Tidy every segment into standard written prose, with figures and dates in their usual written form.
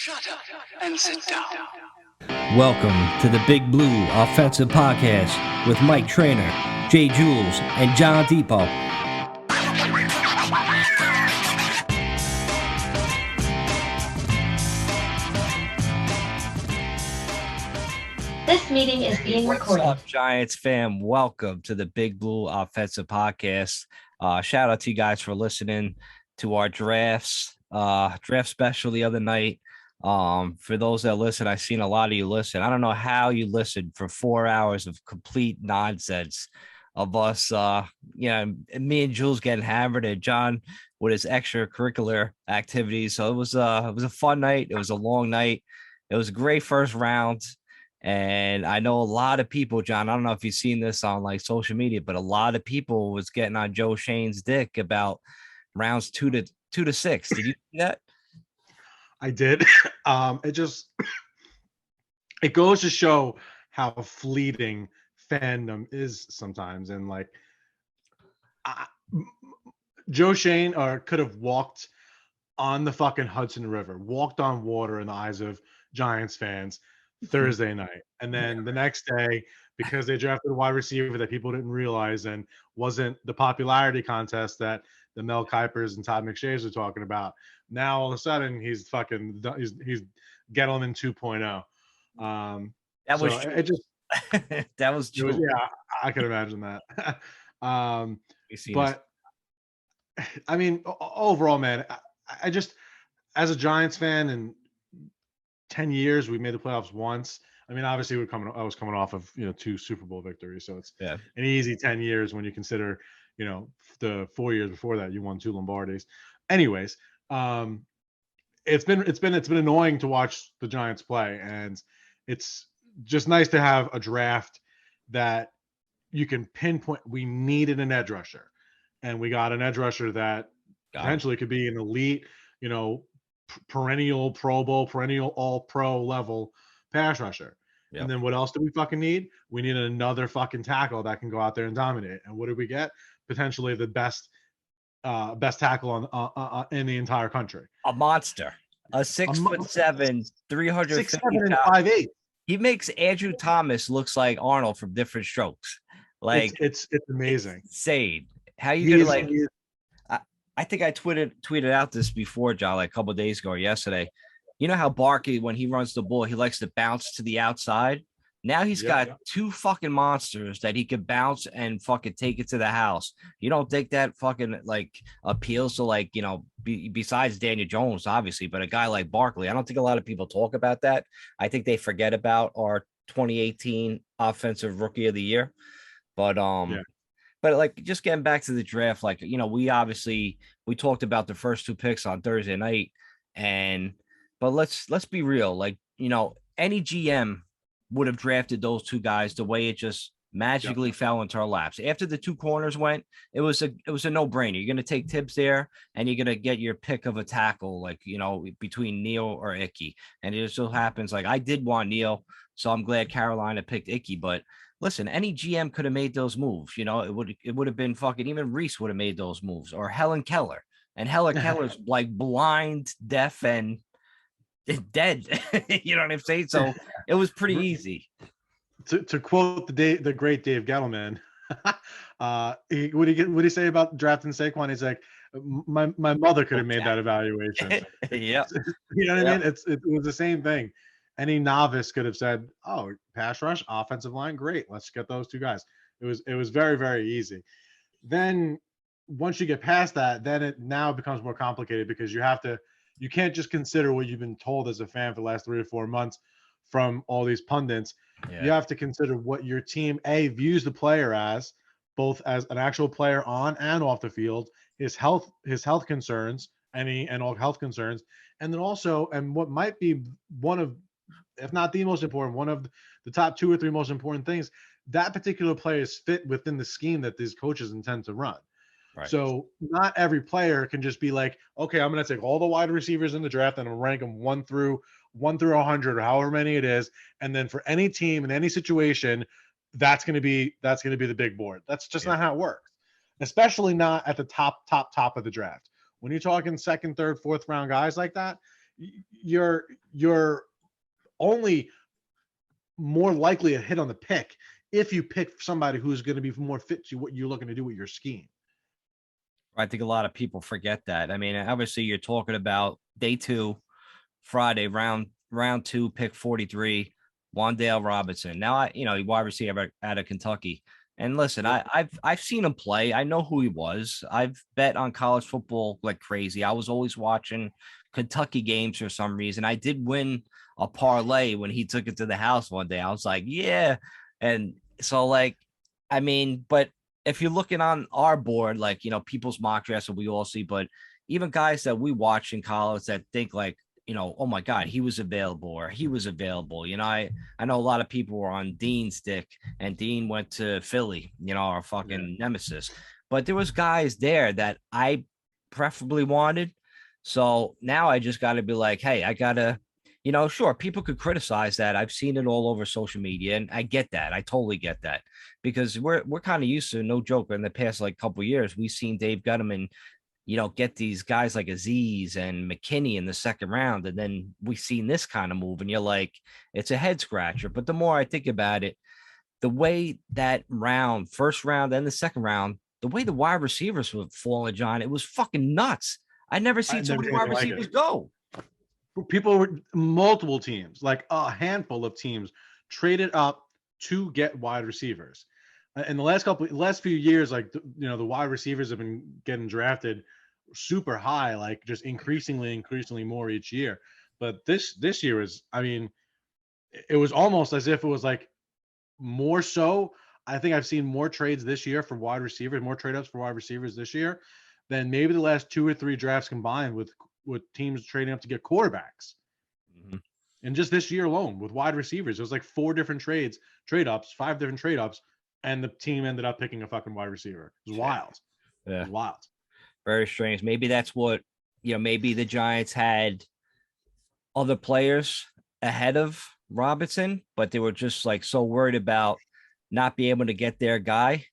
Shut up and sit down. Welcome to the Big Blue Offensive Podcast with Mike Trainer, Jay Jules, and John Depot. This meeting is being recorded. What's up, Giants fam? Welcome to the Big Blue Offensive Podcast. Shout out to you guys for listening to our draft special the other night. For those that listen, I've seen a lot of you listen. I don't know how you listened for 4 hours of complete nonsense of us, me and Jules getting hammered and John with his extracurricular activities. So it was a fun night. It was a long night. It was a great first round. And I know a lot of people, John, I don't know if you've seen this on like social media, but a lot of people was getting on Joe Shane's dick about rounds 2 to 6. Did you see that? I did. It goes to show how fleeting fandom is sometimes. And like Joe Shane could have walked on the fucking Hudson River, walked on water in the eyes of Giants fans Thursday night. And then the next day, because they drafted a wide receiver that people didn't realize and wasn't the popularity contest that the Mel Kipers and Todd McShays are talking about. Now all of a sudden he's Gettleman 2.0. That was true. It just that was true. Yeah, I could imagine that. But I mean, overall, man, I just, as a Giants fan, in 10 years we made the playoffs once. I mean, obviously I was coming off of 2 Super Bowl victories, so it's an easy 10 years when you consider the 4 years before that you won 2 Lombardis. Anyways, it's been annoying to watch the Giants play, and it's just nice to have a draft that you can pinpoint. We needed an edge rusher, and we got an edge rusher that potentially could be an elite, perennial Pro Bowl, perennial All-Pro level pass rusher. Yep. And then what else do we fucking need? We need another fucking tackle that can go out there and dominate. And what did we get? Potentially the best tackle on in the entire country. A monster. A 6'7", 350 6'7" and 5'8". He makes Andrew Thomas looks like Arnold from Different Strokes. Like it's amazing. It's insane. How you gonna I think I tweeted out this before, John, like a couple of days ago or yesterday. You know how Barkley, when he runs the ball, he likes to bounce to the outside. Now he's got 2 fucking monsters that he could bounce and fucking take it to the house. You don't think that fucking like appeals to like, besides Daniel Jones, obviously, but a guy like Barkley, I don't think a lot of people talk about that. I think they forget about our 2018 Offensive Rookie of the Year. But But like just getting back to the draft, like, we talked about the first 2 picks on Thursday night, but let's be real. Like, any GM would have drafted those 2 guys the way it just magically fell into our laps. After the 2 corners went, it was a no-brainer. You're going to take Tibbs there, and you're going to get your pick of a tackle, like, between Neal or Ickey. And it just so happens, like, I did want Neal, so I'm glad Carolina picked Ickey. But listen, any GM could have made those moves. It would have been fucking, even Reese would have made those moves, or Helen Keller. And Helen Keller's like blind, deaf, and dead. You know what I'm saying? So it was pretty easy. To quote the great Dave Gettleman, what did he say about drafting Saquon? He's like, my mother could have made that evaluation. Yeah. You know what I mean? It was the same thing. Any novice could have said, "Oh, pass rush, offensive line, great. Let's get those 2 guys." It was very, very easy. Then once you get past that, then it now becomes more complicated because you can't just consider what you've been told as a fan for the last 3 or 4 months from all these pundits. Yeah. You have to consider what your team views the player as, both as an actual player on and off the field, his health concerns, and all health concerns, and then also, and what might be one of, if not the most important, one of the top 2 or 3 most important things, that particular player is fit within the scheme that these coaches intend to run. Right. So not every player can just be like, okay, I'm going to take all the wide receivers in the draft and I'm going to rank them 1 through 100 or however many it is. And then for any team in any situation, that's going to be the big board. That's just not how it works, especially not at the top of the draft. When you're talking 2nd, 3rd, 4th round guys like that, you're only more likely a hit on the pick if you pick somebody who's going to be more fit to what you're looking to do with your scheme. I think a lot of people forget that. I mean, obviously you're talking about day 2, Friday, round 2, pick 43, Wan'Dale Robinson. Now wide receiver out of Kentucky. And listen, I've seen him play. I know who he was. I've bet on college football like crazy. I was always watching Kentucky games for some reason. I did win a parlay when he took it to the house one day. I was like, yeah. And so but if you're looking on our board, people's mock drafts that we all see, but even guys that we watch in college that think oh my God, he was available or he was available. I know a lot of people were on Dean's dick, and Dean went to Philly, our fucking nemesis. But there was guys there that I preferably wanted. So now I just got to be like, hey, I got to, sure, people could criticize that. I've seen it all over social media, and I get that. I totally get that, because we're kind of used to, no joke, in the past couple of years, we've seen Dave Gettleman get these guys like Aziz and McKinney in the second round. And then we've seen this kind of move, and you're like, it's a head scratcher. But the more I think about it, the way that first round and the second round, the way the wide receivers were falling, John, it was fucking nuts. I never seen so many wide receivers go. Multiple teams, like a handful of teams, traded up to get wide receivers. In the last few years, the wide receivers have been getting drafted super high, just increasingly more each year. But this year is, it was almost as if it was more so. I think I've seen more trades this year for wide receivers, more trade ups for wide receivers this year than maybe the last 2 or 3 drafts combined with teams trading up to get quarterbacks. Mm-hmm. And just this year alone with wide receivers, there was 4 different trade ups, 5 different trade ups, and the team ended up picking a fucking wide receiver. It was wild. Yeah. It was wild. Very strange. Maybe that's what, maybe the Giants had other players ahead of Robinson, but they were just so worried about not being able to get their guy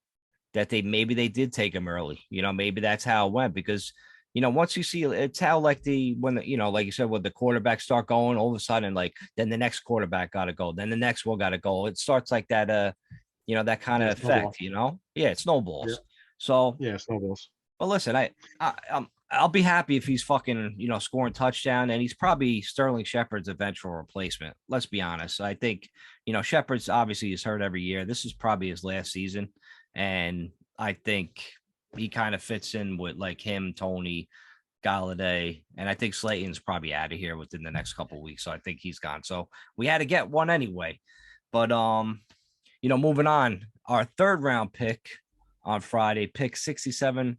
that they did take him early. Maybe that's how it went, because once you see, it's how like you said, when the quarterbacks start going, all of a sudden, then the next quarterback got to go, then the next one got to go. It starts like that, that kind of effect, Yeah, it snowballs. Yeah. So yeah, snowballs. But listen, I'll be happy if he's fucking, scoring touchdown, and he's probably Sterling Shepard's eventual replacement. Let's be honest. I think, Shepard's obviously is hurt every year. This is probably his last season. And I think he kind of fits in with him, Tony, Galladay, and I think Slayton's probably out of here within the next couple of weeks. So I think he's gone. So we had to get one anyway. But moving on, our third round pick on Friday, pick 67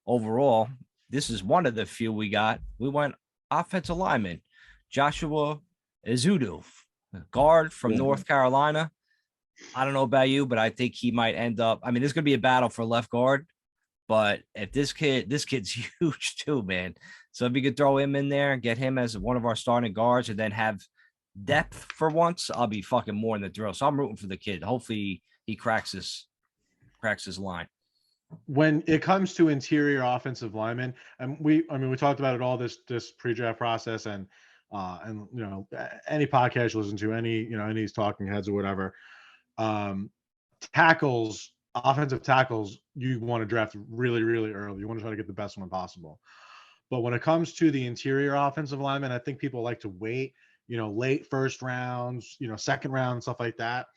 overall. This is one of the few we got. We went offensive lineman, Joshua Ezeudu, guard from North Carolina. I don't know about you, but I think he might end up. There's going to be a battle for left guard, but if this kid's huge too, man. So if you could throw him in there and get him as one of our starting guards, and then have depth for once, I'll be fucking more in the drill. So I'm rooting for the kid. Hopefully he cracks his line. When it comes to interior offensive linemen, and we talked about it all this pre-draft process, and any podcast you listen to, any of these talking heads or whatever, offensive tackles, you want to draft really, really early. You want to try to get the best one possible. But when it comes to the interior offensive linemen, I think people like to wait, late first rounds, second round, stuff like that.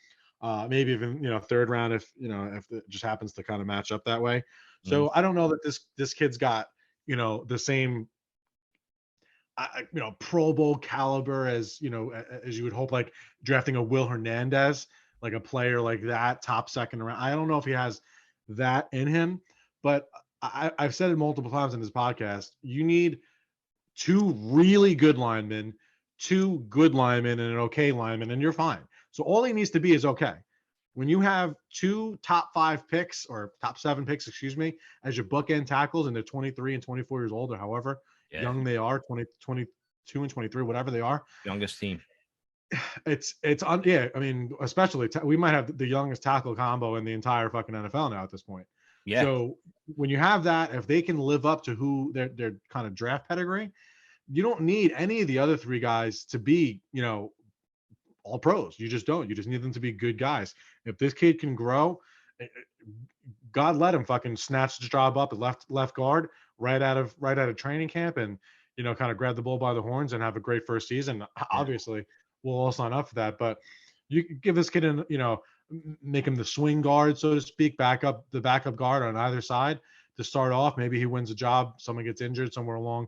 Maybe even third round if it just happens to kind of match up that way. So I don't know that this kid's got the same Pro Bowl caliber as as you would hope, like drafting a Will Hernandez, like a player like that, top second round. I don't know if he has that in him, but I've said it multiple times in this podcast. You need 2 really good linemen, 2 good linemen, and an okay lineman, and you're fine. So all he needs to be is okay. When you have 2 top 5 picks, or top 7 picks, as your bookend tackles, and they're 23 and 24 years old, or however young they are, 22 and 23, whatever they are. Youngest team. Especially we might have the youngest tackle combo in the entire fucking NFL now at this point. Yeah. So when you have that, if they can live up to who their kind of draft pedigree, you don't need any of the other three guys to be, all pros. You just don't. You just need them to be good guys. If this kid can grow, God let him fucking snatch the job up at left guard right out of training camp, and kind of grab the bull by the horns and have a great first season. Obviously, we'll all sign up for that. But you give this kid make him the swing guard, so to speak, the backup guard on either side to start off. Maybe he wins a job. Someone gets injured somewhere along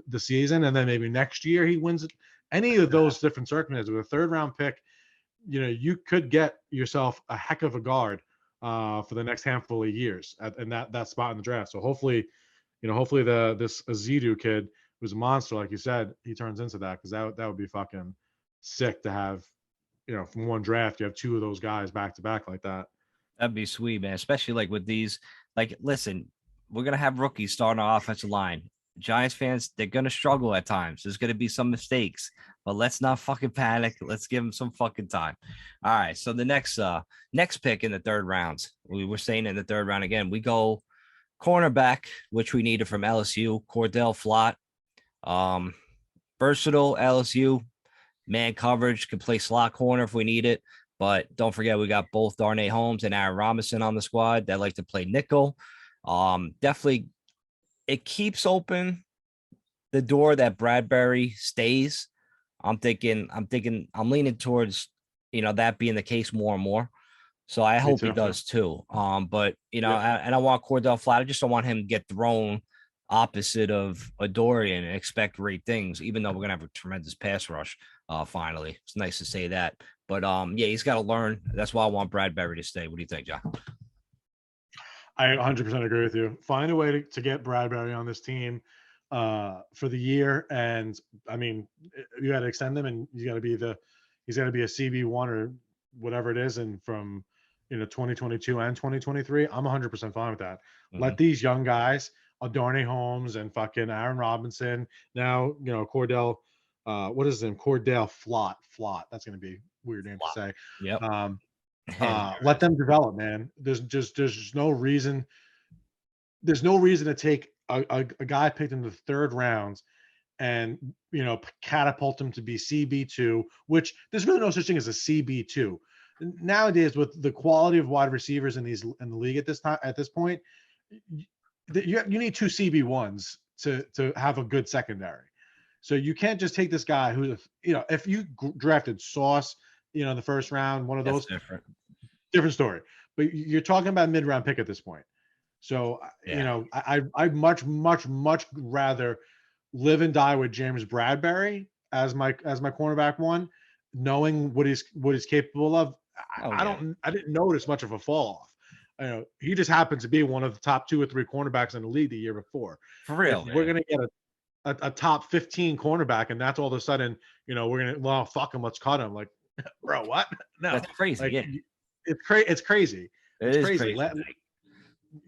the season, and then maybe next year he wins it. Any of those different circumstances with a third round pick, you could get yourself a heck of a guard for the next handful of years and that spot in the draft. So hopefully this Azidu kid who's a monster, like you said, he turns into that, because that would be fucking sick to have, from one draft, you have two of those guys back to back like that. That'd be sweet, man. Especially like with these, like, listen, we're going to have rookies starting our offensive line. Giants fans, they're going to struggle at times. There's going to be some mistakes, but let's not fucking panic. Let's give them some fucking time. All right. So the next pick in the third round, we were saying in the third round again, we go cornerback, which we needed from LSU, Cordell Flott. Versatile LSU, man coverage, can play slot corner if we need it. But don't forget, we got both Darnay Holmes and Aaron Robinson on the squad that like to play nickel. Definitely, it keeps open the door that Bradbury stays. I'm leaning towards, that being the case more and more. So I hope he does too. But I want Cordell Flott. I just don't want him to get thrown opposite of Adorian and expect great things, even though we're gonna have a tremendous pass rush. Finally, it's nice to say that. But he's got to learn. That's why I want Bradbury to stay. What do you think, John? I 100% agree with you. Find a way to get Bradbury on this team for the year, and I mean, you got to extend him, and he's got to be a CB1 or whatever it is, and from 2022 and 2023, I'm 100% fine with that. Mm-hmm. Let these young guys, Darnay Holmes and fucking Aaron Robinson, now Cordell, what is his name? Cordell Flott. That's going to be a weird name to say. Yep. Let them develop, man. There's no reason. There's no reason to take a guy picked in the third round and catapult him to be CB2, which there's really no such thing as a CB2 nowadays. With the quality of wide receivers in the league at this point, you need two CB1s to have a good secondary. So you can't just take this guy who, if you drafted Sauce, in the first round, one of those, different story. But you're talking about mid-round pick at this point. So, I'd much rather live and die with James Bradbury as my cornerback one, knowing what he's capable of. I didn't notice much of a fall off. He just happened to be one of the top 2 or 3 cornerbacks in the league the year before. For real, we're gonna get a top 15 cornerback, and that's all of a sudden, we're gonna fuck him, let's cut him. Like, bro, what? No, that's crazy. Like, it's crazy. It's crazy.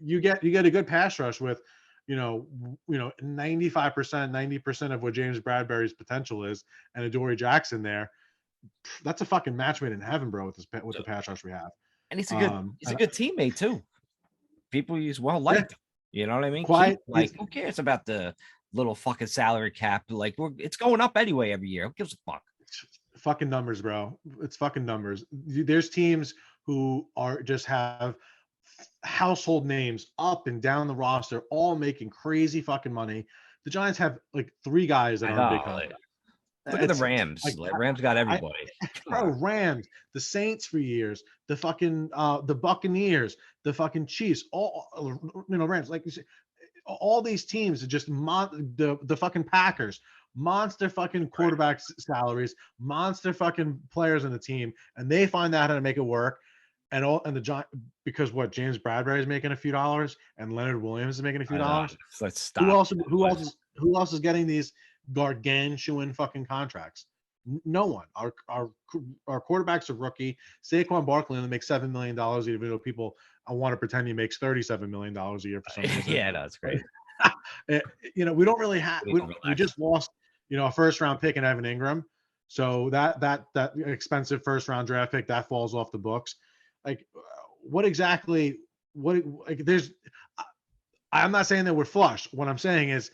You get a good pass rush with, 95%, 90% of what James Bradbury's potential is, and Adoree Jackson there. That's a fucking match made in heaven, bro. With the pass rush we have, and he's a good teammate too. People use liked. You know what I mean? Who cares about the little fucking salary cap? Like, it's going up anyway every year. Who gives a fuck? Fucking numbers, bro. It's fucking numbers. There's teams who just have household names up and down the roster, all making crazy fucking money. The Giants have like 3 guys that are big contracts. Look at the Rams. Rams got everybody. Rams, the Saints for years, the fucking the Buccaneers, the fucking Chiefs, all Rams. Like you said, all these teams are just the fucking Packers. Monster fucking quarterbacks salaries, monster fucking players on the team, and they find out how to make it work. And the Giants, because James Bradbury is making a few dollars, and Leonard Williams is making a few dollars. Let's stop. Who else is getting these gargantuan fucking contracts? No one. Our quarterback's a rookie. Saquon Barkley only makes $7 million, even though people want to pretend he makes $37 million a year for some reason. Yeah, that's great. We don't really have. We just lost, a first round pick in Evan Ingram, so that expensive first round draft pick that falls off the books. Like, I'm not saying that we're flush. What I'm saying is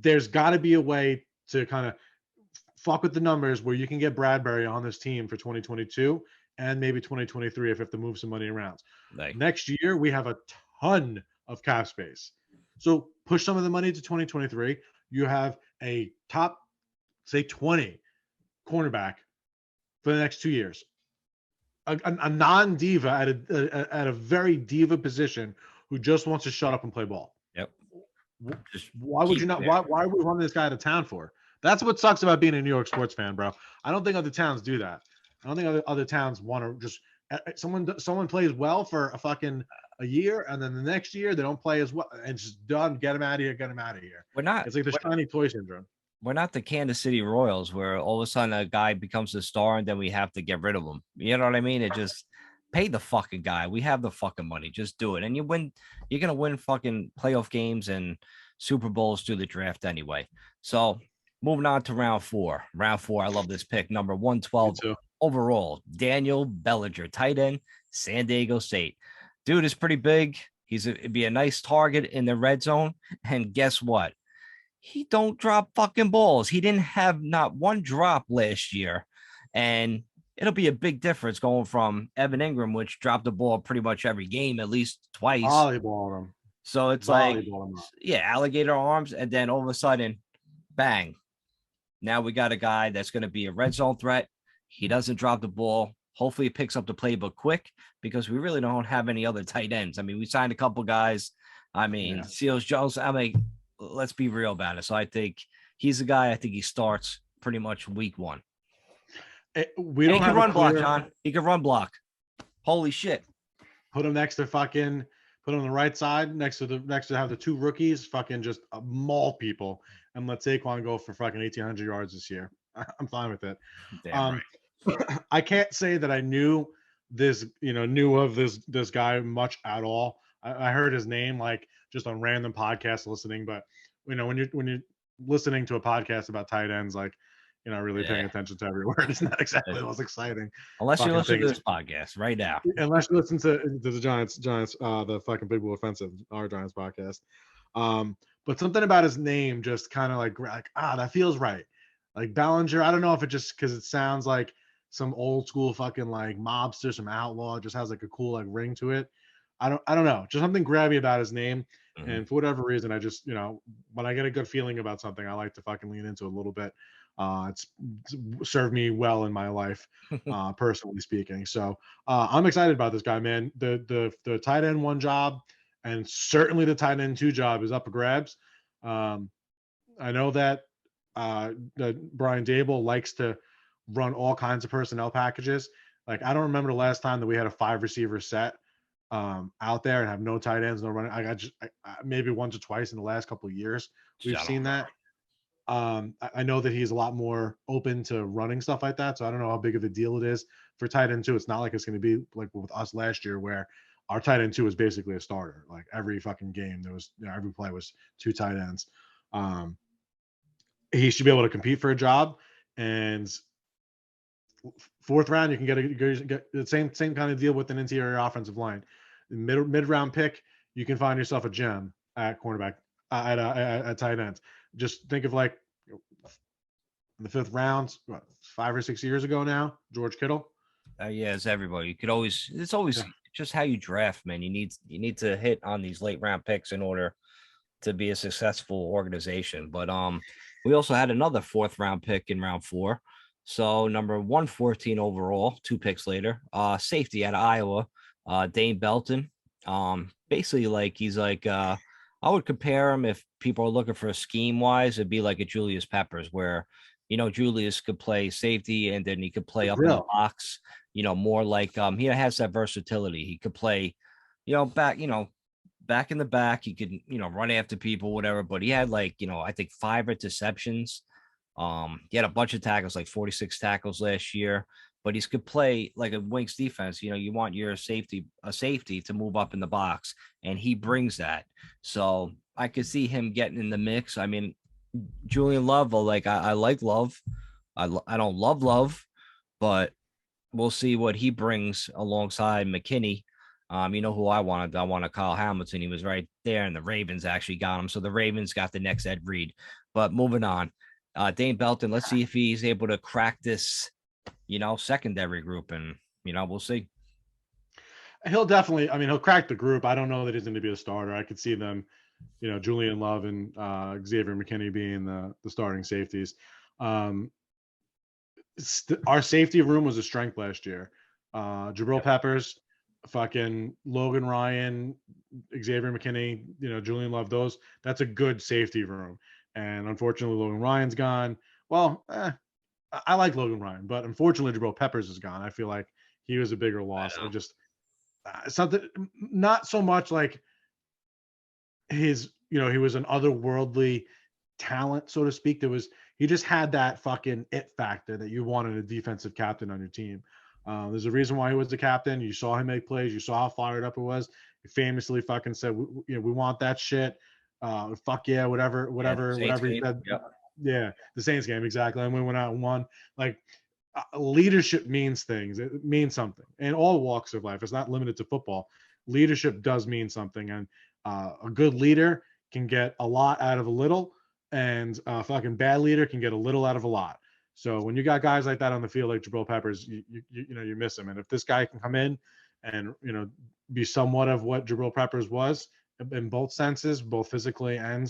there's got to be a way to kind of fuck with the numbers where you can get Bradbury on this team for 2022 and maybe 2023 if you have to move some money around. Next year, we have a ton of cap space. So push some of the money to 2023. You have a top, say, 20 cornerback for the next 2 years. A non-diva at a very diva position who just wants to shut up and play ball. Yep. Why would you not? Why are we running this guy out of town for? That's what sucks about being a New York sports fan, bro. I don't think other towns do that. I don't think other towns want to just someone plays well for a year, and then the next year they don't play as well, and just done. Get him out of here. Get him out of here. We're not. It's like the shiny toy syndrome. We're not the Kansas City Royals where all of a sudden a guy becomes a star and then we have to get rid of him. You know what I mean? It just pay the fucking guy. We have the fucking money. Just do it. And you win. You're going to win fucking playoff games and Super Bowls through the draft anyway. So moving on to round four. Round four. I love this pick. Number 112 overall. Daniel Bellinger, tight end, San Diego State. Dude is pretty big. It'd be a nice target in the red zone. And guess what? He don't drop fucking balls. He didn't have not one drop last year. And it'll be a big difference going from Evan Ingram, which dropped the ball pretty much every game, at least twice. Volleyball him. So it's alligator arms. And then all of a sudden, bang. Now we got a guy that's going to be a red zone threat. He doesn't drop the ball. Hopefully he picks up the playbook quick because we really don't have any other tight ends. I mean, we signed a couple guys. I mean, Seals Jones, let's be real about it. So I think he's the guy. I think he starts pretty much week one. We don't have run block, John. He can run block. Holy shit! Put him next to put him on the right side next to have the two rookies fucking just maul people and let Saquon go for fucking 1,800 yards this year. I'm fine with it. Damn right. I can't say that I knew of this guy much at all. I heard his name like just on random podcasts listening, but when you're listening to a podcast about tight ends, like you're not really paying attention to every word. It's not exactly the most exciting. Unless you listen to this podcast right now. Unless you listen to the Giants, the fucking Big Blue Offensive, our Giants podcast. But something about his name just kind of like that feels right. Like Bellinger, I don't know if it just because it sounds like some old school fucking like mobster, some outlaw, just has like a cool like ring to it. I don't know. Just something grabby about his name. Mm-hmm. And for whatever reason, I just, when I get a good feeling about something, I like to fucking lean into it a little bit. It's served me well in my life, personally speaking. So I'm excited about this guy, man. The tight end 1 job and certainly the tight end 2 job is up for grabs. I know that Brian Dable likes to run all kinds of personnel packages. Like I don't remember the last time that we had a 5 receiver set out there and have no tight ends, no running. I maybe once or twice in the last couple of years we've seen that. I know that he's a lot more open to running stuff like that, so I don't know how big of a deal it is for tight end 2. It's not like it's going to be like with us last year where our tight end 2 was basically a starter. Like every fucking game there was, every play was 2 tight ends. He should be able to compete for a job, and 4th round you can get the same kind of deal with an interior offensive line. Mid round pick, you can find yourself a gem at cornerback at tight end. Just think of like in the 5th round, 5 or 6 years ago now, George Kittle. Yeah, it's everybody. It's always just how you draft, man. You need to hit on these late round picks in order to be a successful organization. But we also had another 4th round pick in round 4. So number 114 overall, 2 picks later, safety out of Iowa, Dane Belton. Basically like he's like I would compare him if people are looking for a scheme wise, it'd be like a Julius Peppers where, Julius could play safety and then he could play up in the box, more like he has that versatility. He could play, back in the back. He could, run after people, whatever. But he had like, I think 5 interceptions. He had a bunch of tackles, like 46 tackles last year. But he could play like a Winks defense. You want your safety to move up in the box, and he brings that. So I could see him getting in the mix. I mean, Julian Love, I like Love. I don't love Love, but we'll see what he brings alongside McKinney. You know who I wanted? I wanted Kyle Hamilton. He was right there, and the Ravens actually got him. So the Ravens got the next Ed Reed. But moving on, Dane Belton. Let's see if he's able to crack this, secondary group, and we'll see. He'll definitely. I mean, he'll crack the group. I don't know that he's going to be a starter. I could see them, Julian Love and Xavier McKinney being the starting safeties. Our safety room was a strength last year. Jabril Peppers, fucking Logan Ryan, Xavier McKinney, Julian Love. That's a good safety room. And unfortunately, Logan Ryan's gone. Well, I like Logan Ryan, but unfortunately, Jabril Peppers is gone. I feel like he was a bigger loss. I just something not so much like his, he was an otherworldly talent, so to speak. He just had that fucking it factor that you wanted a defensive captain on your team. There's a reason why he was the captain. You saw him make plays. You saw how fired up it was. He famously fucking said, we want that shit. Fuck yeah, whatever he said. Yep. Yeah, the Saints game, exactly. And we went out and won. Like, leadership means things. It means something in all walks of life. It's not limited to football. Leadership does mean something, and a good leader can get a lot out of a little, and a fucking bad leader can get a little out of a lot. So when you got guys like that on the field, like Jabril Peppers, you miss him. And if this guy can come in and be somewhat of what Jabril Peppers was in both senses, both physically and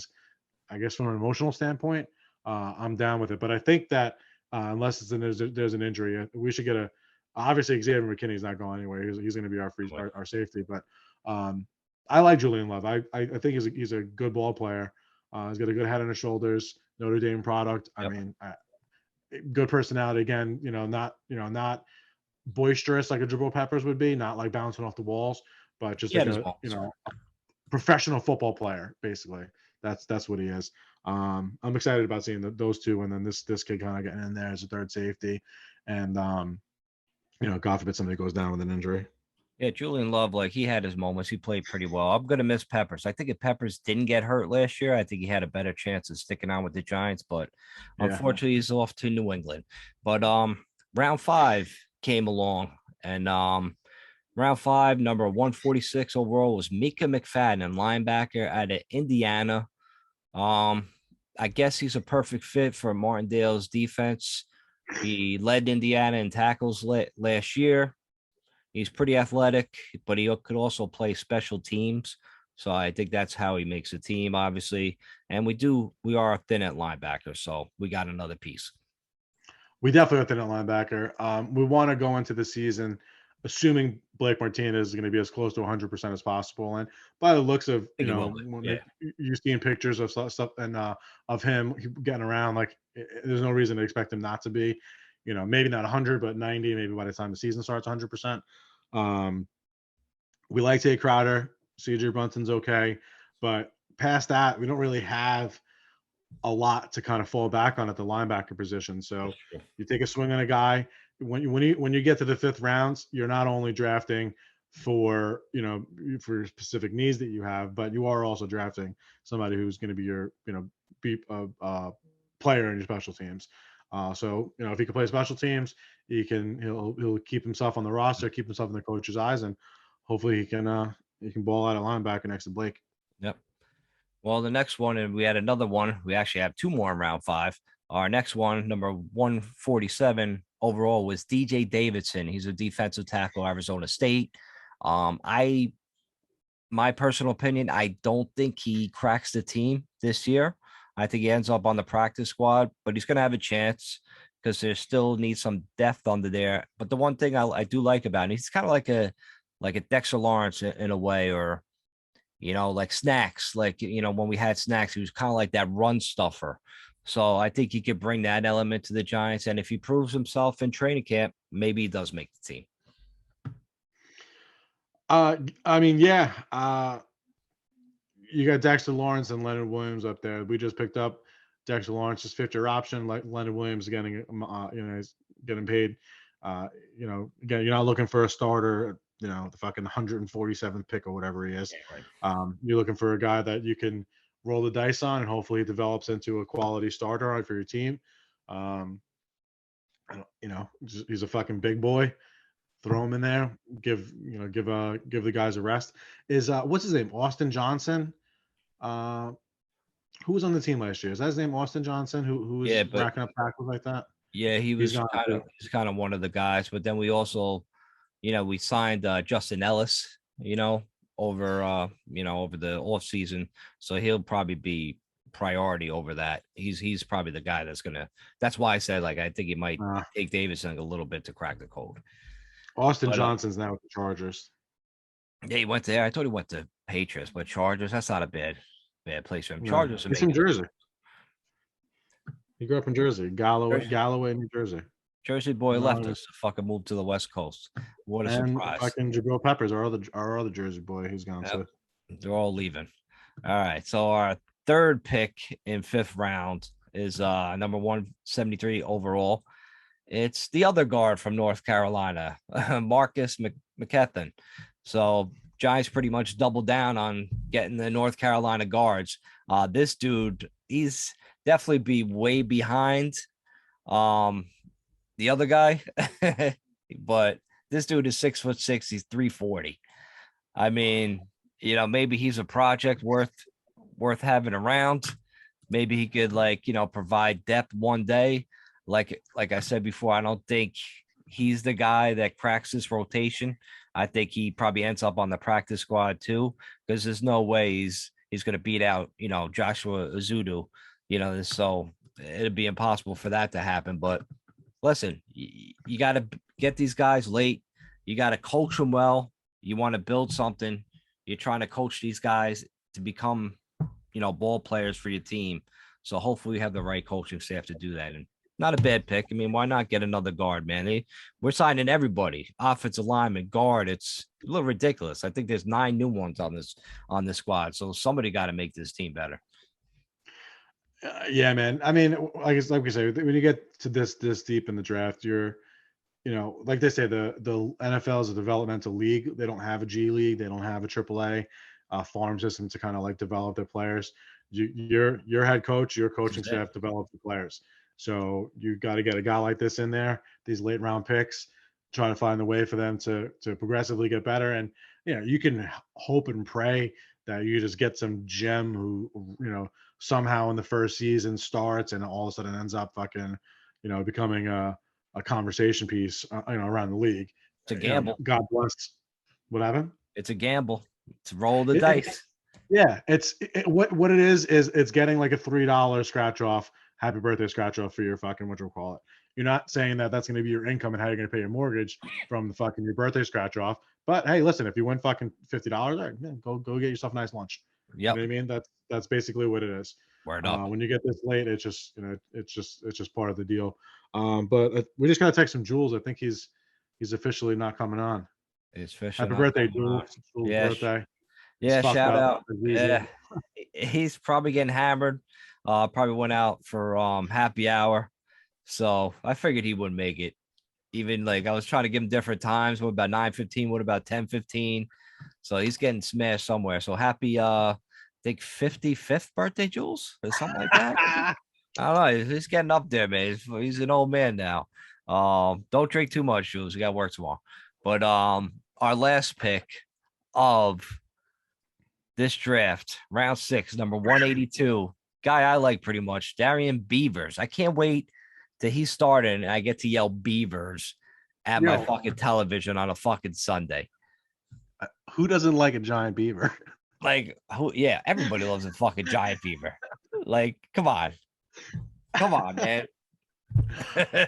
I guess from an emotional standpoint, I'm down with it. But I think that unless there's an injury, we should get obviously Xavier McKinney's not going anywhere. He's going to be our safety. But I like Julian Love. I think he's a good ball player. He's got a good head on his shoulders. Notre Dame product. Yep. I mean, good personality. Again, not boisterous like a Jabril Peppers would be. Not like bouncing off the walls, but just like a professional football player. Basically, that's what he is. I'm excited about seeing those two, and then this kid kind of getting in there as a third safety, and God forbid somebody goes down with an injury. Yeah, Julian Love, like he had his moments. He played pretty well. I'm gonna miss Peppers. I think if Peppers didn't get hurt last year, I think he had a better chance of sticking on with the Giants. But unfortunately, he's off to New England. But round 5 came along, and round 5, number 146 overall was Mika Mcfadden, linebacker out of Indiana. I guess he's a perfect fit for Martindale's defense. He led Indiana in tackles last year. He's pretty athletic, but he could also play special teams. So I think that's how he makes a team, obviously. And we are thin at linebacker, so we got another piece. We definitely are thin at linebacker. We want to go into the season assuming Blake Martinez is going to be as close to 100% as possible. And by the looks of, you're seeing pictures of stuff and of him getting around, like there's no reason to expect him not to be, maybe not 100, but 90, maybe by the time the season starts, 100%. We like Tate Crowder. CJ Brunson's okay. But past that, we don't really have a lot to kind of fall back on at the linebacker position. So you take a swing on a guy. When you get to the 5th rounds, you're not only drafting for specific needs that you have, but you are also drafting somebody who's going to be your player in your special teams. So if he can play special teams, he'll keep himself on the roster, keep himself in the coach's eyes, and hopefully he can ball out a linebacker next to Blake. Yep. Well, the next one, and we had another one. We actually have 2 more in round 5. Our next one, number 147 overall, was DJ Davidson. He's a defensive tackle, Arizona State. My personal opinion, I don't think he cracks the team this year. I think he ends up on the practice squad, but he's going to have a chance because there still needs some depth under there. But the one thing I do like about him, he's kind of like a Dexter Lawrence in a way, or like Snacks, when we had Snacks, he was kind of like that run stuffer. So I think he could bring that element to the Giants. And if he proves himself in training camp, maybe he does make the team. You got Dexter Lawrence and Leonard Williams up there. We just picked up Dexter Lawrence's 5th-year option. Like Leonard Williams getting, he's getting paid. Again, you're not looking for a starter, the fucking 147th pick or whatever he is. Yeah, right. You're looking for a guy that you can roll the dice on, and hopefully he develops into a quality starter for your team. He's a fucking big boy. Throw him in there. Give the guys a rest. Is what's his name? Austin Johnson, who was on the team last year? Is that his name Austin Johnson? Who was racking up tackles like that? Yeah, He's gone too. he's kind of one of the guys. But then we also, we signed Justin Ellis, over over the off season. So he'll probably be priority over that. He's probably the guy that's why I said I think he might take Davidson a little bit to crack the code. Austin Johnson's now with the Chargers. Yeah, he went there. I thought he went to Patriots, but Chargers, that's not a bad place for him. Chargers He's from Jersey. He grew up in Jersey, Galloway, New Jersey. Jersey boy left us to fucking move to the West Coast. What a surprise! Fucking Jabril Peppers, our other Jersey boy, he's gone too. They're all leaving. All right, so our third pick in 5th round is number 173 overall. It's the other guard from North Carolina, Marcus Mckethen. So Giants pretty much doubled down on getting the North Carolina guards. This dude, he's definitely be way behind the other guy, but this dude is 6'6". He's 340. I mean, maybe he's a project worth having around. Maybe he could provide depth one day. Like I said before, I don't think he's the guy that cracks this rotation. I think he probably ends up on the practice squad too, because there's no way he's going to beat out, Joshua Azudu, so it'd be impossible for that to happen. But listen, you got to get these guys late. You got to coach them well. You want to build something. You're trying to coach these guys to become, ball players for your team. So hopefully we have the right coaching staff to do that. And not a bad pick. I mean, why not get another guard, man? We're signing everybody, offensive lineman, guard. It's a little ridiculous. I think there's 9 new ones on this squad. So somebody got to make this team better. Yeah, man. I mean, like we say, when you get to this deep in the draft, you're, like they say, the NFL is a developmental league. They don't have a G League. They don't have a AAA farm system to kind of develop their players. Your head coach, your coaching staff develop the players. So you got to get a guy like this in there, these late round picks, try to find a way for them to progressively get better. And, you can hope and pray that you just get some gem who, somehow in the first season starts and all of a sudden ends up fucking, becoming a conversation piece, around the league. It's a gamble. God bless. What happened? It's a gamble. It's roll the dice. Yeah. What it is it's getting like a $3 scratch off. Happy birthday scratch off for your fucking whatchamacallit. You're not saying that that's going to be your income and how you're going to pay your mortgage from the fucking your birthday scratch off. But hey, listen, if you win fucking $50, all right, man, go get yourself a nice lunch. Yeah, you know what I mean, that's basically what it is. Word up. When you get this late, it's just it's just part of the deal. But we just gotta text some Jules. I think he's officially not coming on. It's officially. Happy birthday, Jules! Yeah, birthday. Yeah, shout out. Yeah, he's probably getting hammered. Probably went out for happy hour, so I figured he wouldn't make it. Even I was trying to give him different times. What about 9:15? What about 10:15? So he's getting smashed somewhere. So happy, I think 55th birthday, Jules, or something like that. I don't know. He's getting up there, man. He's an old man now. Don't drink too much, Jules. You got work tomorrow. But our last pick of this draft, round 6, number 182, guy I like pretty much, Darren Beavers. I can't wait till he started and I get to yell Beavers at my fucking television on a fucking Sunday. Who doesn't like a giant beaver? Who? Yeah, everybody loves a fucking giant beaver. Come on, man.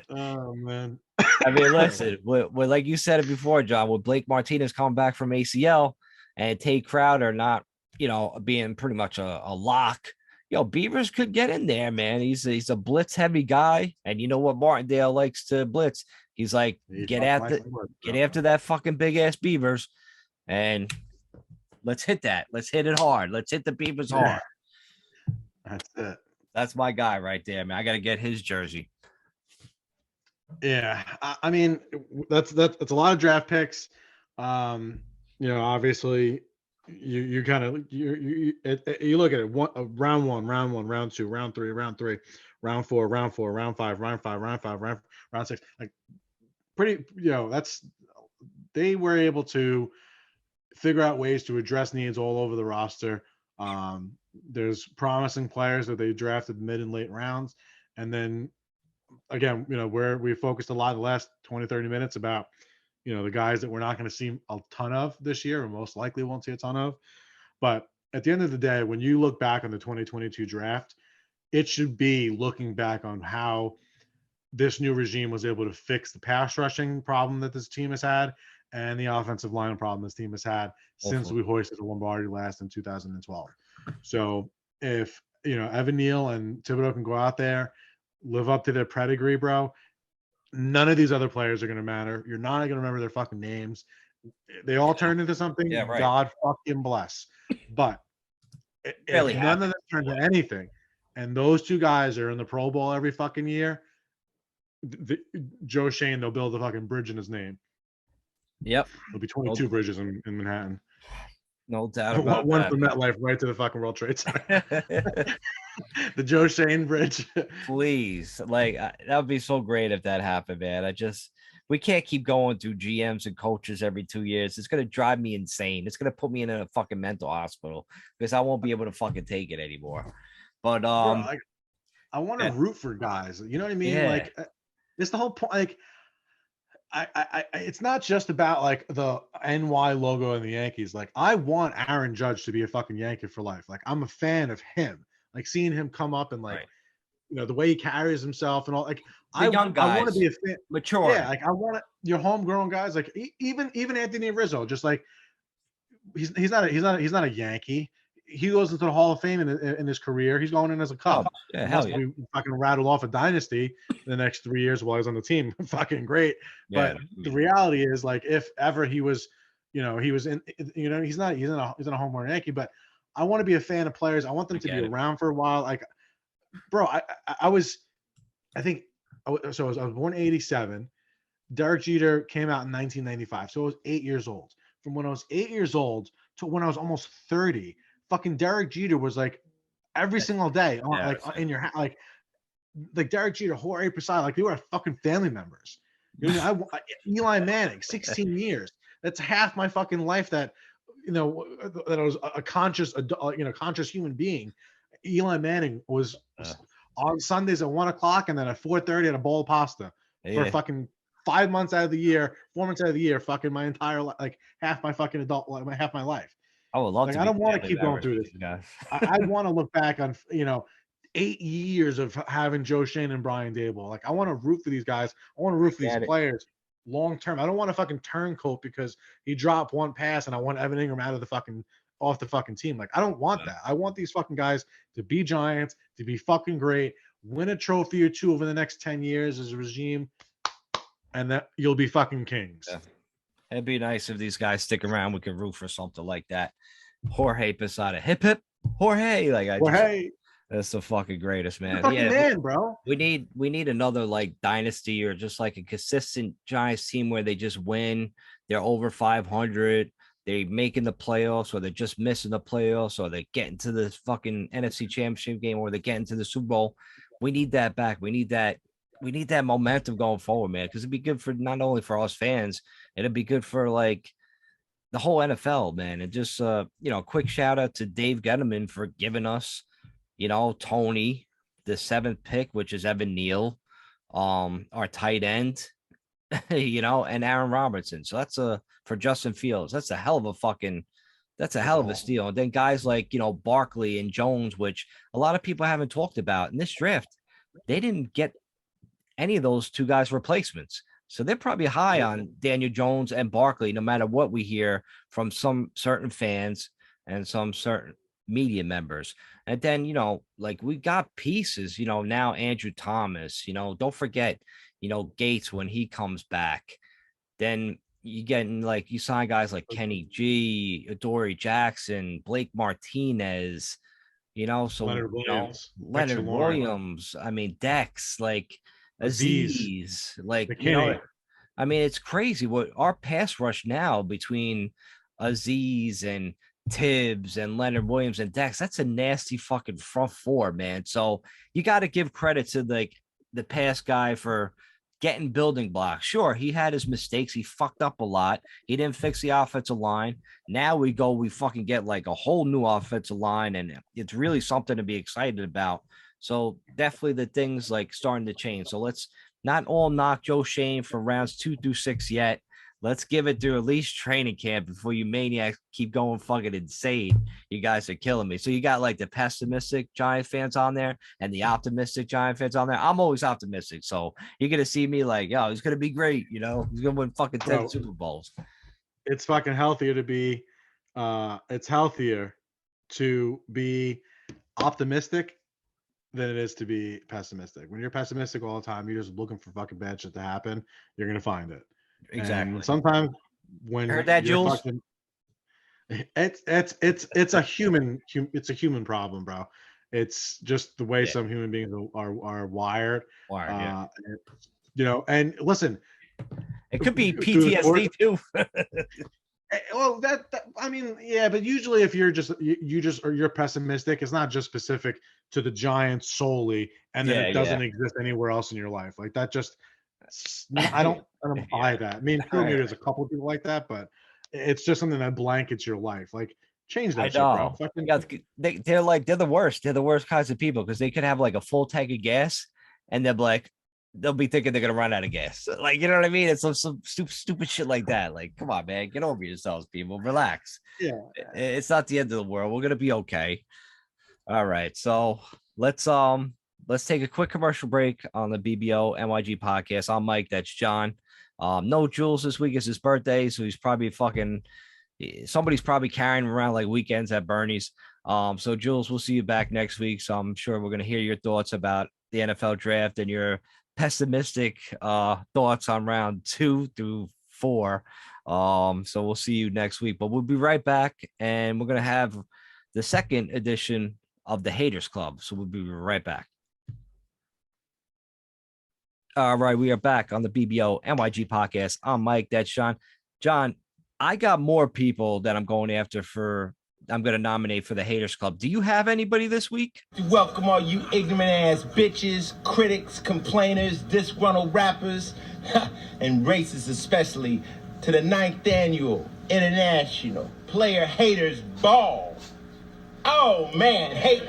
Oh man. I mean, listen, with like you said it before, John, with Blake Martinez coming back from ACL and Tate Crowder not, being pretty much a lock. Beavers could get in there, man. He's a blitz heavy guy, and you know what Martindale likes to blitz. He's like, get after that fucking big ass Beavers, and let's hit that. Let's hit it hard. Let's hit the Beavers hard. That's it. That's my guy right there, man. I got to get his jersey. Yeah, I mean that's a lot of draft picks. Obviously you kind of you look at it round 1, round 2, round 3, round 4, round 4, round 5, round 5, round 6. Pretty, that's they were able to figure out ways to address needs all over the roster. There's promising players that they drafted mid and late rounds. And then again, where we focused a lot the last 20, 30 minutes about, the guys that we're not going to see a ton of this year, or most likely won't see a ton of. But at the end of the day, when you look back on the 2022 draft, it should be looking back on how this new regime was able to fix the pass rushing problem that this team has had and the offensive line problem this team has had since we hoisted the Lombardi last in 2012. So if, Evan Neal and Thibodeau can go out there, live up to their pedigree, bro, none of these other players are going to matter. You're not going to remember their fucking names. They all turned into something. Yeah, right. God fucking bless. But if none of them turn to anything, and those two guys are in the Pro Bowl every fucking year, Joe Shane, they'll build a fucking bridge in his name. Yep. There'll be 22 bridges in Manhattan. No doubt about one that. from MetLife right to the fucking World Trade Center. The Joe Shane Bridge. Please, that would be so great if that happened, man. We can't keep going through GMs and coaches every 2 years. It's gonna drive me insane. It's gonna put me in a fucking mental hospital because I won't be able to fucking take it anymore. But Bro, I want to root for guys. You know what I mean? Yeah. Like, it's the whole point. Like, I it's not just about like the NY logo and the Yankees. Like, I want Aaron Judge to be a fucking Yankee for life. Like, I'm a fan of him. Like, seeing him come up and like, the way he carries himself and all. Like, young guys, I want to be a fan. Mature. Yeah, like I want your homegrown guys. Like even Anthony Rizzo, just like he's not a Yankee. He goes into the Hall of Fame in his career. He's going in as a Cub. Oh, yeah, hell yeah. We fucking rattled off a dynasty the next 3 years while he's on the team. Fucking great. Yeah. But the reality is, like, if ever he was, he was in, he's in a home run Yankee. But I want to be a fan of players. I want them to be around for a while. Like, bro, I was born in 87. Derek Jeter came out in 1995. So I was 8 years old. From when I was 8 years old to when I was almost 30, fucking Derek Jeter was like every single day in your house, like Derek Jeter, Jorge Posada, like they were fucking family members. You know what I mean? Eli Manning, 16 years. That's half my fucking life that I was a conscious conscious human being. Eli Manning was on Sundays at 1 o'clock and then at 4:30 at a bowl of pasta for fucking 5 months out of the year, 4 months out of the year, fucking my entire life, like half my fucking adult life, half my life. I would love to. I don't want to keep going through this. I want to look back on 8 years of having Joe Shane and Brian Daboll. Like, I want to root for these guys. I want to root for these players long term. I don't want to fucking turncoat because he dropped one pass and I want Evan Ingram off the fucking team. Like, I don't want that. I want these fucking guys to be Giants, to be fucking great, win a trophy or two over the next 10 years as a regime, and that you'll be fucking kings. Yeah. It'd be nice if these guys stick around. We could root for something like that. Jorge Posada, hip hip, Jorge. That's the fucking greatest, man. Man, bro. We need another like dynasty or just like a consistent Giants team where they just win. They're over 500. They're making the playoffs, or they're just missing the playoffs, or they're getting to the fucking NFC Championship game, or they're getting to the Super Bowl. We need that back. We need that momentum going forward, man, because it'd be good for not only for us fans, it'd be good for like the whole NFL, man. And just quick shout out to Dave Gettleman for giving us, Tony, the 7th pick, which is Evan Neal, our tight end, and Aaron Robertson. So that's for Justin Fields. That's a hell of a steal. And then guys like, Barkley and Jones, which a lot of people haven't talked about in this draft. They didn't get any of those two guys replacements. So they're probably high on Daniel Jones and Barkley, no matter what we hear from some certain fans and some certain media members. And then, we got pieces, now Andrew Thomas, don't forget, Gates when he comes back. Then you getting you sign guys like Kenny G, Adoree Jackson, Blake Martinez, so Leonard Williams. I mean, Dex, Aziz, it's crazy what our pass rush now between Aziz and Tibbs and Leonard Williams and Dex. That's a nasty fucking front four, man. So you got to give credit to the pass guy for getting building blocks. Sure, he had his mistakes. He fucked up a lot. He didn't fix the offensive line. Now we fucking get like a whole new offensive line, and it's really something to be excited about. So definitely the things like starting to change. So let's not all knock Joe Shane for rounds 2 through 6 yet. Let's give it to at least training camp before you maniacs keep going fucking insane. You guys are killing me. So you got like the pessimistic Giant fans on there and the optimistic Giant fans on there. I'm always optimistic. So you're going to see me like, yo, he's going to be great. You know, he's going to win fucking 10 Super Bowls. It's fucking healthier to be, it's healthier to be optimistic than it is to be pessimistic. When you're pessimistic all the time, you're just looking for fucking bad shit to happen. You're going to find it. Exactly. And sometimes when heard that, Jules? Fucking, it's a human problem, bro. It's just the way some human beings are wired. You know, and listen, it could be PTSD too. Well, I mean, yeah, but usually if you're you're pessimistic, it's not just specific to the Giants solely, and then it doesn't exist anywhere else in your life. Like that just. I don't buy that. I mean, maybe there's a couple of people like that, but it's just something that blankets your life. Like, change that shit, bro. They're the worst. They're the worst kinds of people because they could have like a full tank of gas, and they'll be thinking they're gonna run out of gas. Like, you know what I mean? It's some stupid shit like that. Like, come on, man, get over yourselves, people. Relax. Yeah, it's not the end of the world. We're gonna be okay. All right, so let's take a quick commercial break on the BBO NYG podcast. I'm Mike. That's John. No Jules this week is his birthday, so he's probably somebody's probably carrying him around like weekends at Bernie's. So Jules, we'll see you back next week. So I'm sure we're going to hear your thoughts about the NFL draft and your pessimistic thoughts on round 2 through 4. So we'll see you next week, but we'll be right back, and we're going to have the second edition of the Haters Club. So we'll be right back. All right, we are back on the BBO NYG podcast. I'm Mike. That's John. John, I got more people that I'm going after I'm going to nominate for the Haters Club. Do you have anybody this week? Welcome all you ignorant ass bitches, critics, complainers, disgruntled rappers, and racists especially, to the 9th annual International Player Haters Ball. Oh man, hey.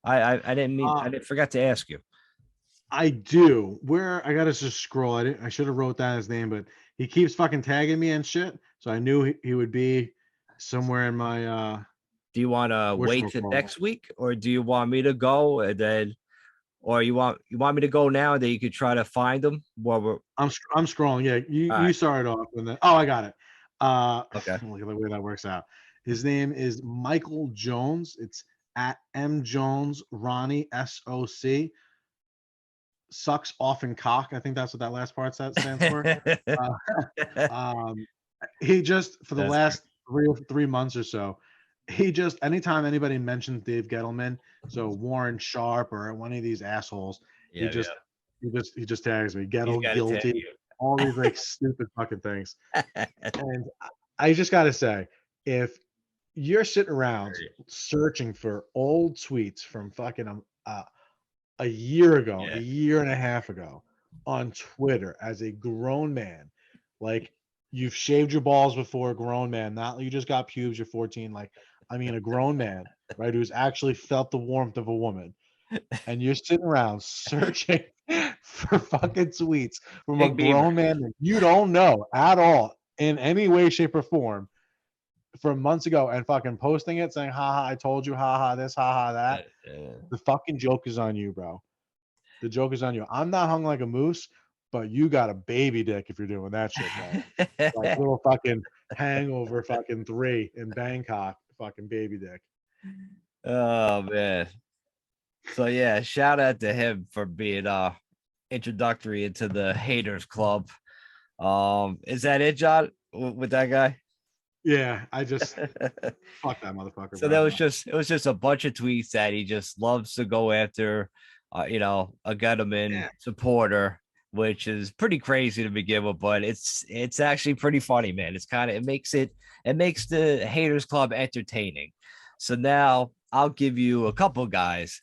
I didn't mean I didn't forget to ask you. I do. Where I gotta just scroll. I should have wrote down his name, but he keeps fucking tagging me and shit. So I knew he would be somewhere in my Do you want to wait till next week, or do you want me to go and then, or you want me to go now and then you could try to find them? I'm scrolling. Yeah, you started off and then I got it. Okay. Look at the way that works out. His name is Michael Jones. It's at M Jones Ronnie SOC. Sucks off and cock. I think that's what that last part stands for. He just for the last 3 months or so, he just anytime anybody mentions Dave Gettleman, so Warren Sharp or one of these assholes, he just tags me. Gettle guilty, all these like stupid fucking things. And I just gotta say, if you're sitting around searching for old tweets from fucking a year ago, a year and a half ago on Twitter as a grown man, like you've shaved your balls before, a grown man, not you just got pubes, you're 14, like I mean a grown man, right, who's actually felt the warmth of a woman, and you're sitting around searching for fucking tweets from a grown man that you don't know at all in any way, shape, or form from months ago and fucking posting it saying, haha, I told you, haha, this, haha, that. The fucking joke is on you, bro. The joke is on you. I'm not hung like a moose, but you got a baby dick if you're doing that shit, man. Like little fucking hangover fucking 3 in Bangkok, fucking baby dick. Oh, man. So, yeah, shout out to him for being introductory into the Haters Club. Is that it, John, with that guy? Yeah, I just fuck that motherfucker. So that was just a bunch of tweets that he just loves to go after, a Gettleman supporter, which is pretty crazy to begin with, but it's actually pretty funny, man. It makes the Haters Club entertaining. So now I'll give you a couple guys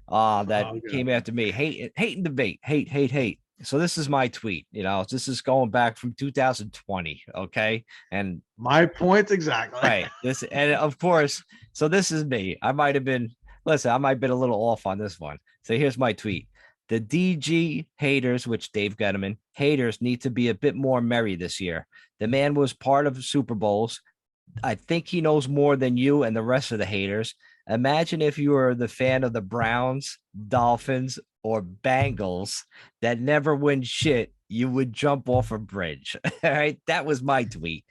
that came after me. Hate and debate. Hate. So this is my tweet. This is going back from 2020. Okay. And my point exactly. Right. And of course, so this is me. I might have been a little off on this one. So here's my tweet. The DG haters, which Dave Gettleman haters, need to be a bit more merry this year. The man was part of Super Bowls. I think he knows more than you and the rest of the haters. Imagine if you were the fan of the Browns, Dolphins, or Bengals that never win shit, you would jump off a bridge. All right. That was my tweet.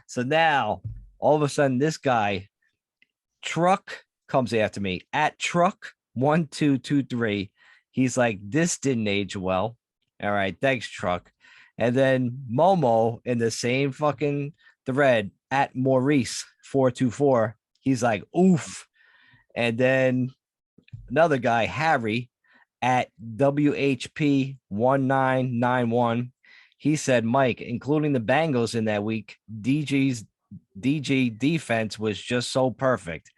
So now all of a sudden, this guy, Truck, comes after me at Truck1223. He's like, this didn't age well. All right. Thanks, Truck. And then Momo in the same fucking thread at Maurice424. He's like, oof. And then another guy, Harry, at WHP1991. He said, Mike, including the Bengals in that week, DG defense was just so perfect.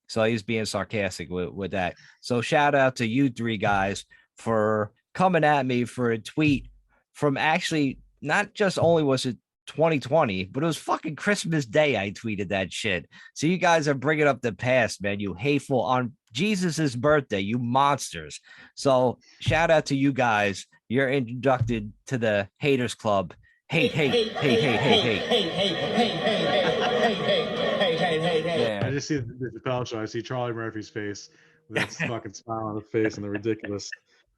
So he's being sarcastic with that. So shout out to you three guys for coming at me for a tweet from actually not just only was it 2020, but it was fucking Christmas Day. I tweeted that shit. So you guys are bringing up the past, man. You hateful on Jesus's birthday, you monsters. So shout out to you guys. You're inducted to the Haters Club. Hate. I just see the Chappelle show. I see Charlie Murphy's face with that fucking smile on his face and the ridiculous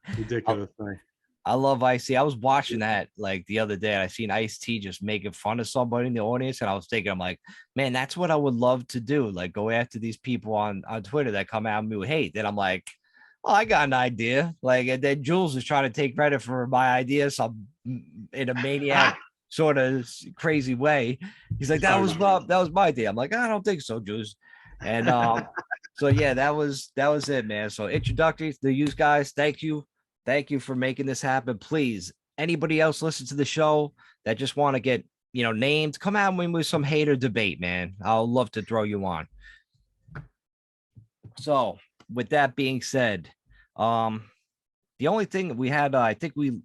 thing. I love Ice-T. I was watching that like the other day. And I seen Ice-T just making fun of somebody in the audience. And I was thinking, I'm like, man, that's what I would love to do. Like go after these people on Twitter that come at me with hate. Then I'm like, oh, I got an idea. Like, and then Jules is trying to take credit for my idea. So I'm in a maniac sort of crazy way. He's like, that was my idea. I'm like, I don't think so, Jules. And so yeah, that was it, man. So introductory to you guys. Thank you for making this happen. Please, anybody else listen to the show that just want to get named, come out with some hater debate, man. I'll love to throw you on. So with that being said, the only thing we had, I think we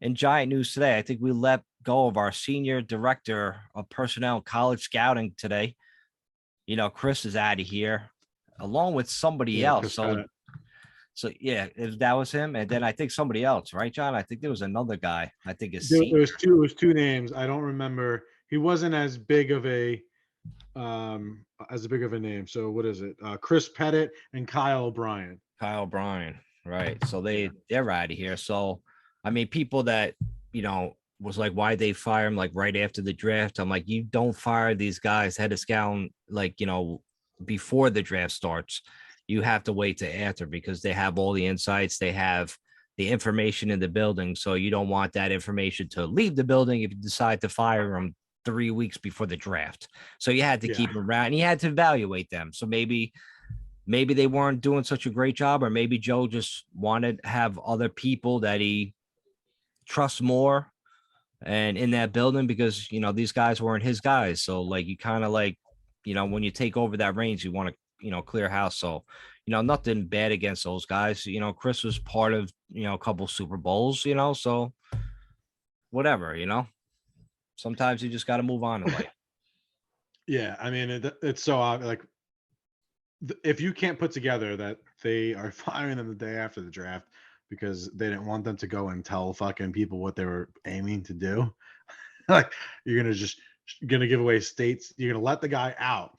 in Giant News today, I think we let go of our senior director of personnel college scouting today. Chris is out of here along with somebody else. So yeah, that was him, and then I think somebody else, right, John? I think there was another guy. I think it was two names. I don't remember. He wasn't as big of a name. So what is it? Chris Pettit and Kyle O'Brien. Right? So they're out of here. So I mean, people that was like, why they fire him like right after the draft? I'm like, you don't fire these guys head of scouting like before the draft starts. You have to wait to after because they have all the insights. They have the information in the building. So you don't want that information to leave the building if you decide to fire them 3 weeks before the draft. So you had to keep them around and you had to evaluate them. So maybe they weren't doing such a great job, or maybe Joe just wanted to have other people that he trusts more and in that building because, these guys weren't his guys. So like, you kind of like, when you take over that range, you want to, clear house. So, nothing bad against those guys. Chris was part of, a couple Super Bowls, so whatever, sometimes you just got to move on in life. Yeah. I mean, it's so like, if you can't put together that they are firing them the day after the draft because they didn't want them to go and tell fucking people what they were aiming to do, like you're going to give away states. You're going to let the guy out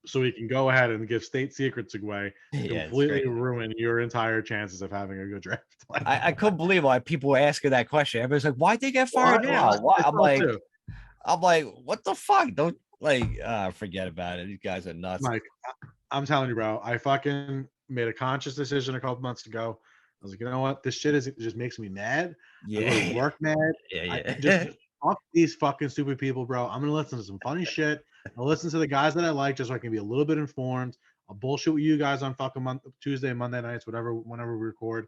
so he can go ahead and give state secrets away, completely ruin your entire chances of having a good draft. I couldn't believe why people were asking that question. Everybody's like, why'd they get fired now? Why? I'm like, what the fuck? Don't forget about it. These guys are nuts. Mike, I'm telling you, bro, I fucking made a conscious decision a couple months ago. I was like, you know what? This shit it just makes me mad. Yeah. I work mad. Yeah. Just fuck these fucking stupid people, bro. I'm gonna listen to some funny shit. I'll listen to the guys that I like just so I can be a little bit informed. I'll bullshit with you guys on fucking Tuesday and Monday nights, whenever we record.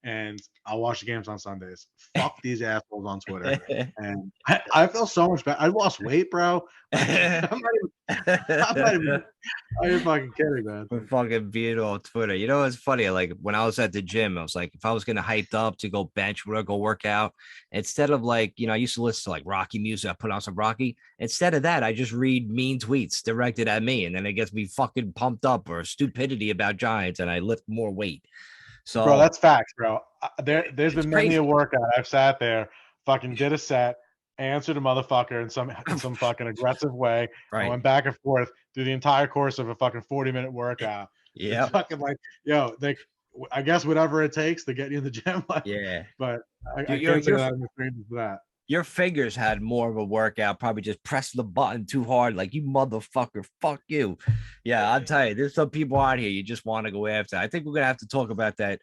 and I'll watch the games on Sundays. Fuck these assholes on Twitter. And I feel so much better. I lost weight, bro. I'm not even are you fucking kidding, man? We're fucking being on Twitter. You know, it's funny. Like when I was at the gym, I was like, if I was gonna hyped up to go bench, go work out, instead of like, I used to listen to like Rocky music. I put on some Rocky. Instead of that, I just read mean tweets directed at me, and then it gets me fucking pumped up or stupidity about Giants, and I lift more weight. So, bro, that's facts, bro. There's been many crazy. a workout I've sat there, fucking did a set, answered a motherfucker in some fucking aggressive way. Right. I went back and forth through the entire course of a fucking 40-minute workout. Yeah. It's fucking like, I guess whatever it takes to get you in the gym. Yeah. But I can't say that I'm experienced for that. Your fingers had more of a workout, probably just press the button too hard, like you motherfucker, fuck you. Yeah, I'll tell you, there's some people out here you just want to go after. I think we're gonna have to talk about that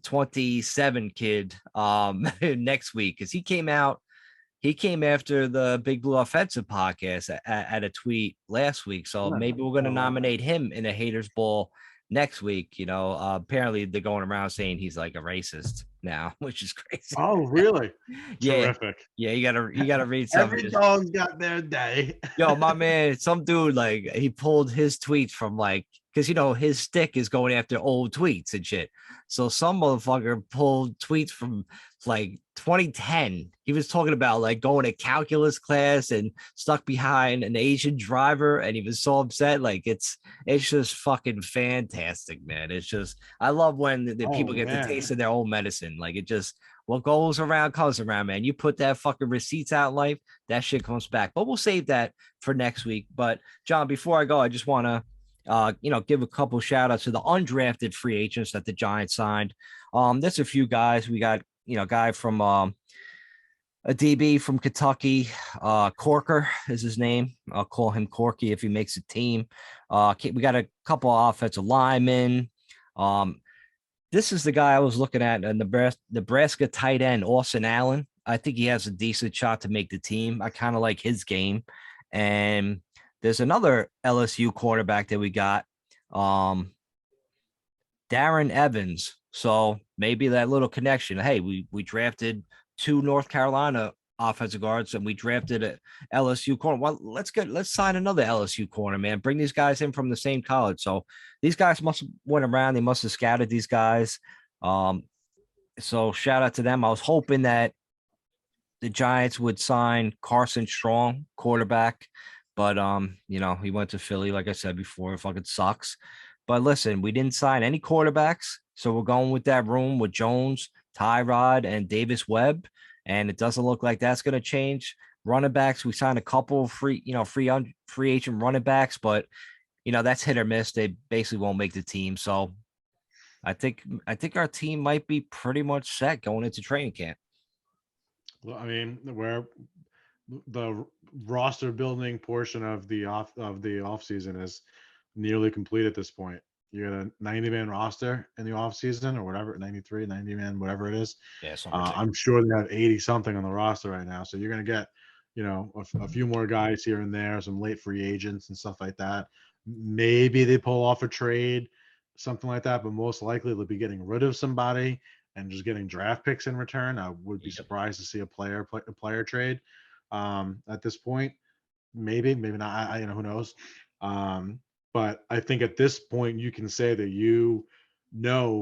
27 kid next week, because he came after the Big Blue Offensive podcast at a tweet last week. So maybe we're gonna nominate him in a haters ball next week. Apparently they're going around saying he's like a racist now, which is crazy. Oh, really? Yeah. Terrific. Yeah, you gotta read something. Every dog's got their day. Yo, my man, some dude, like, he pulled his tweets from, like, because his stick is going after old tweets and shit. So some motherfucker pulled tweets from like 2010. He was talking about like going to calculus class and stuck behind an Asian driver, and he was so upset. Like it's just fucking fantastic, man. It's just, I love when the people get the taste of their own medicine. Like it just, what goes around comes around, man. You put that fucking receipts out in life, that shit comes back. But we'll save that for next week. But John, before I go, I just want to give a couple shout outs to the undrafted free agents that the Giants signed. There's a few guys. We got, guy from a DB from Kentucky, Corker is his name. I'll call him Corky if he makes a team. We got a couple of offensive linemen. This is the guy I was looking at, Nebraska tight end, Austin Allen. I think he has a decent shot to make the team. I kind of like his game. And there's another LSU quarterback that we got, Darren Evans. So maybe that little connection. Hey, we drafted 2 North Carolina offensive guards, and we drafted a LSU corner. Well, let's sign another LSU corner, man. Bring these guys in from the same college. So these guys must have went around. They must have scouted these guys. So shout out to them. I was hoping that the Giants would sign Carson Strong, quarterback. But, he went to Philly, like I said before, it fucking sucks. But listen, we didn't sign any quarterbacks. So we're going with that room with Jones, Tyrod, and Davis Webb. And it doesn't look like that's going to change. Running backs, we signed a couple free agent running backs, but, that's hit or miss. They basically won't make the team. So I think our team might be pretty much set going into training camp. Well, I mean, the roster building portion of the off season is nearly complete at this point. You got a 90-man roster in the off season or whatever, 93, 90 man, whatever it is. Yeah, I'm sure they have 80 something on the roster right now. So you're going to get, a few more guys here and there, some late free agents and stuff like that. Maybe they pull off a trade, something like that, but most likely they'll be getting rid of somebody and just getting draft picks in return. I would be surprised to see a player trade at this point. Maybe not. Who knows? But I think at this point you can say that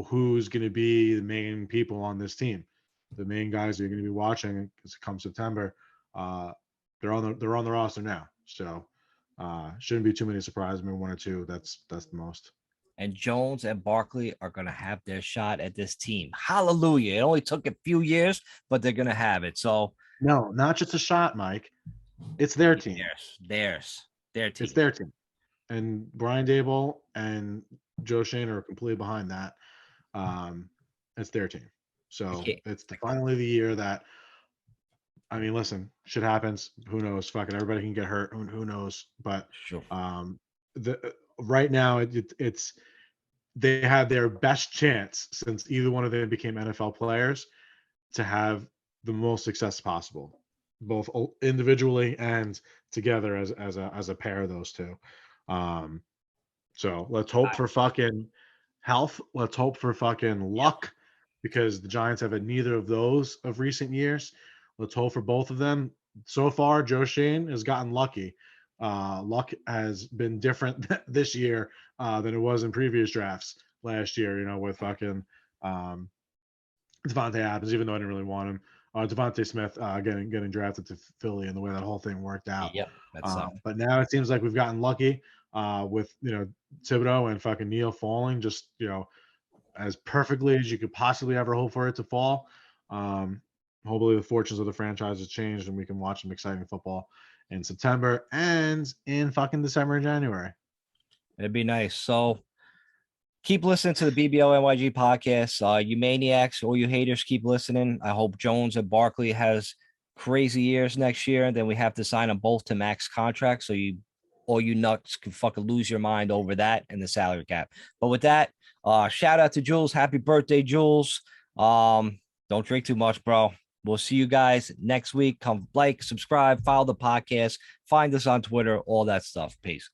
who's going to be the main people on this team, the main guys you're going to be watching come September. They're on the roster now, so shouldn't be too many surprises. Maybe 1 or 2. That's the most. And Jones and Barkley are going to have their shot at this team. Hallelujah! It only took a few years, but they're going to have it. So no, not just a shot, Mike. It's their team. Theirs. Their team. It's their team. And Brian Daboll and Joe Shane are completely behind that. It's their team. So it's finally the year that, I mean, listen, shit happens. Who knows? Fucking everybody can get hurt. Who knows? But sure. Right now it's they have their best chance since either one of them became NFL players to have the most success possible, both individually and together as a pair of those two. So let's hope for fucking health. Let's hope for fucking luck because the Giants have had neither of those of recent years. Let's hope for both of them. So far, Joe Shane has gotten lucky. Luck has been different this year than it was in previous drafts last year, with fucking Devontae Adams, even though I didn't really want him. Devontae Smith getting drafted to Philly and the way that whole thing worked out. Yep, that's but now it seems like we've gotten lucky with Thibodeau and fucking Neal falling just as perfectly as you could possibly ever hope for it to fall. Hopefully the fortunes of the franchise has changed and we can watch some exciting football in September and in fucking December and January. It'd be nice. So keep listening to the BBO NYG podcast. You maniacs, all you haters, keep listening. I hope Jones and Barkley has crazy years next year. And then we have to sign them both to max contracts. So all you nuts can fucking lose your mind over that and the salary cap. But with that, shout out to Jules. Happy birthday, Jules. Don't drink too much, bro. We'll see you guys next week. Come like, subscribe, follow the podcast, find us on Twitter, all that stuff. Peace.